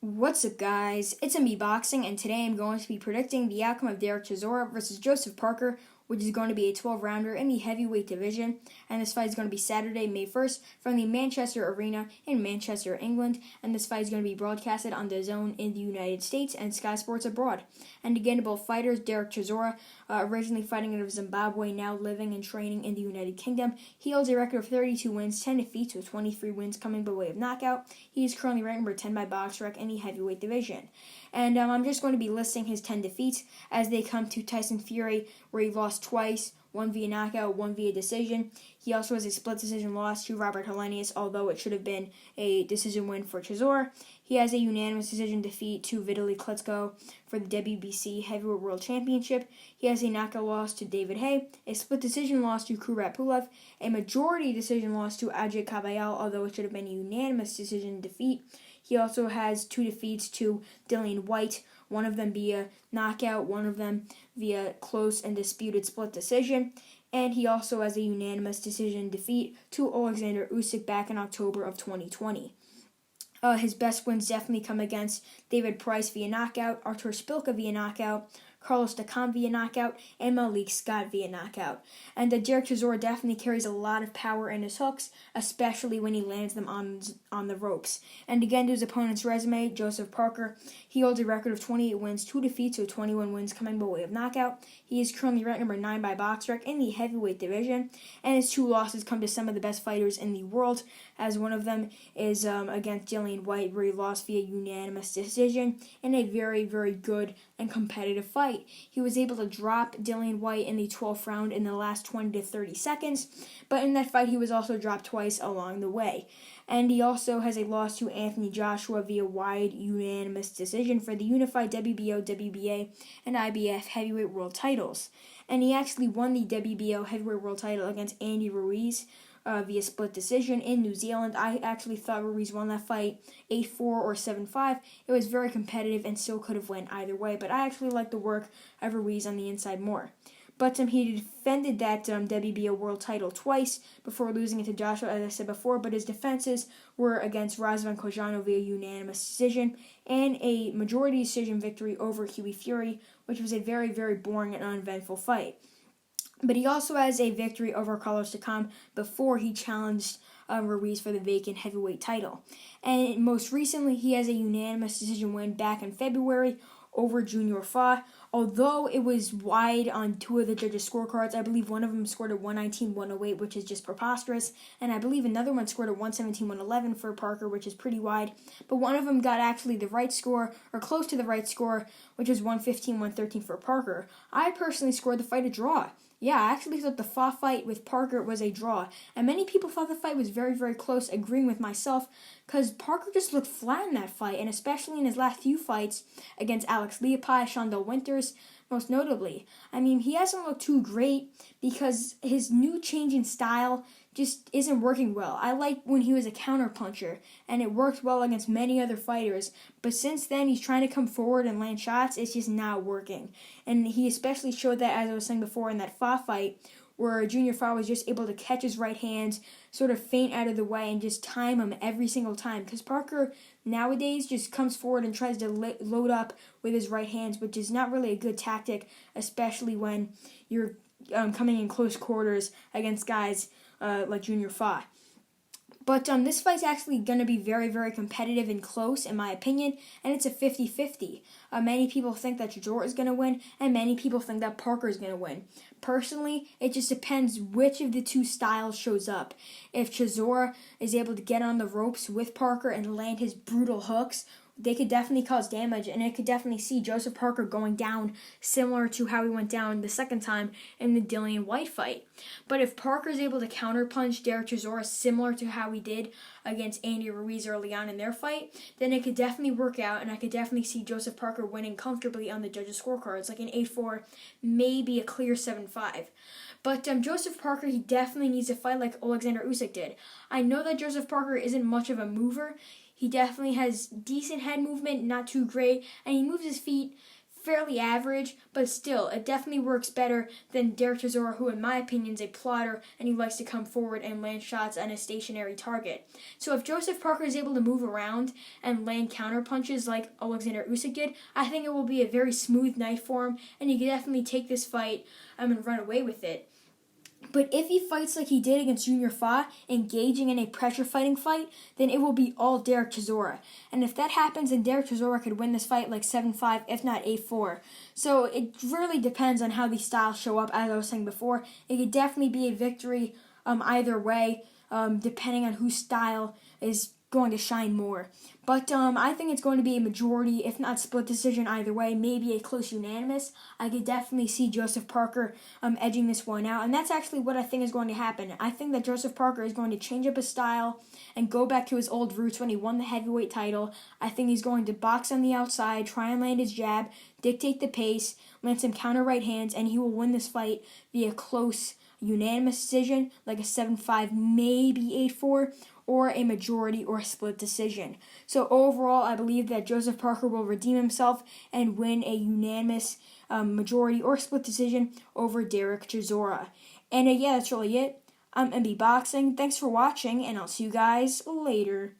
What's up, guys? It's me Boxing, and today I'm going to be predicting the outcome of Derek Chisora versus Joseph Parker, which is going to be a 12-rounder in the heavyweight division. And this fight is going to be Saturday, May 1st, from the Manchester Arena in Manchester, England. And this fight is going to be broadcasted on DAZN in the United States and Sky Sports abroad. And again, both fighters, Derek Chisora, originally fighting out of Zimbabwe, now living and training in the United Kingdom. He holds a record of 32 wins, 10 defeats, with 23 wins coming by way of knockout. He is currently ranked number 10 by BoxRec in the heavyweight division. And I'm just going to be listing his 10 defeats as they come to Tyson Fury, where he lost twice, one via knockout, one via decision. He also has a split decision loss to Robert Helenius, although it should have been a decision win for Chisora. He has a unanimous decision defeat to Vitaly Klitschko for the WBC Heavyweight World Championship. He has a knockout loss to David Haye, a split decision loss to Kurat Pulev, a majority decision loss to Ajay Kabayal, although it should have been a unanimous decision defeat. He also has two defeats to Dillian Whyte, one of them via knockout, one of them via close and disputed split decision. And he also has a unanimous decision defeat to Alexander Usyk back in October of 2020. His best wins definitely come against David Price via knockout, Artur Szpilka via knockout, Carlos Takam via knockout, and Malik Scott via knockout. And Derek Chisora definitely carries a lot of power in his hooks, especially when he lands them on the ropes. And again, to his opponent's resume, Joseph Parker, he holds a record of 28 wins, 2 defeats, with 21 wins coming by way of knockout. He is currently ranked number 9 by BoxRec in the heavyweight division, and his 2 losses come to some of the best fighters in the world, as one of them is against Dillian Whyte, where he lost via unanimous decision in a very, very good and competitive fight. He was able to drop Dillian Whyte in the 12th round in the last 20 to 30 seconds, but in that fight he was also dropped twice along the way. And he also has a loss to Anthony Joshua via wide unanimous decision for the unified WBO, WBA, and IBF heavyweight world titles. And he actually won the WBO heavyweight world title against Andy Ruiz via split decision in New Zealand. I actually thought Ruiz won that fight 8-4 or 7-5. It was very competitive and still could have went either way, but I actually like the work of Ruiz on the inside more. But he defended that WBO world title twice before losing it to Joshua, as I said before, but his defenses were against Razvan Kojano via unanimous decision and a majority decision victory over Hughie Fury, which was a very, very boring and uneventful fight. But he also has a victory over Carlos Takam before he challenged Ruiz for the vacant heavyweight title. And most recently, he has a unanimous decision win back in February over Junior Fa. Although it was wide on 2 of the judges' scorecards, I believe one of them scored at 119-108, which is just preposterous, and I believe another one scored at 117-111 for Parker, which is pretty wide. But one of them got actually the right score, or close to the right score, which was 115-113 for Parker. I personally scored the fight a draw. Yeah, I actually thought the Fa fight with Parker was a draw. And many people thought the fight was very, very close, agreeing with myself, because Parker just looked flat in that fight, and especially in his last few fights against Alex Leopai, Shondell Winters, most notably. I mean, he hasn't looked too great because his new change in style just isn't working well. I liked when he was a counterpuncher, and it worked well against many other fighters, but since then he's trying to come forward and land shots. It's just not working. And he especially showed that, as I was saying before, in that Fa fight, where Junior Fa was just able to catch his right hands, sort of feint out of the way, and just time him every single time. Because Parker nowadays just comes forward and tries to load up with his right hands, which is not really a good tactic, especially when you're coming in close quarters against guys like Junior Fa. But this fight's actually going to be very, very competitive and close, in my opinion, and it's a 50-50. Many people think that Chisora is going to win, and many people think that Parker is going to win. Personally, it just depends which of the two styles shows up. If Chisora is able to get on the ropes with Parker and land his brutal hooks, they could definitely cause damage, and I could definitely see Joseph Parker going down similar to how he went down the second time in the Dillian Whyte fight. But if Parker is able to counterpunch Derek Chisora similar to how he did against Andy Ruiz early on in their fight, then it could definitely work out, and I could definitely see Joseph Parker winning comfortably on the judges' scorecards, like an 8-4, maybe a clear 7-5. But Joseph Parker, he definitely needs to fight like Alexander Usyk did. I know that Joseph Parker isn't much of a mover. He definitely has decent head movement, not too great, and he moves his feet fairly average, but still, it definitely works better than Derek Chisora, who in my opinion is a plotter and he likes to come forward and land shots on a stationary target. So if Joseph Parker is able to move around and land counter punches like Alexander Usyk did, I think it will be a very smooth night for him, and he can definitely take this fight and run away with it. But if he fights like he did against Junior Fa, engaging in a pressure fighting fight, then it will be all Derek Chisora. And if that happens, then Derek Chisora could win this fight like 7-5, if not 8-4. So it really depends on how these styles show up, as I was saying before. It could definitely be a victory either way, depending on whose style is going to shine more. But I think it's going to be a majority, if not split decision either way, maybe a close unanimous. I could definitely see Joseph Parker edging this one out, and that's actually what I think is going to happen. I think that Joseph Parker is going to change up his style and go back to his old roots when he won the heavyweight title. I think he's going to box on the outside, try and land his jab, dictate the pace, land some counter right hands, and he will win this fight via close unanimous decision, like a 7-5, maybe 8-4, or a majority or split decision. So overall, I believe that Joseph Parker will redeem himself and win a unanimous majority or split decision over Derek Chisora. And yeah, that's really it. I'm MB Boxing. Thanks for watching, and I'll see you guys later.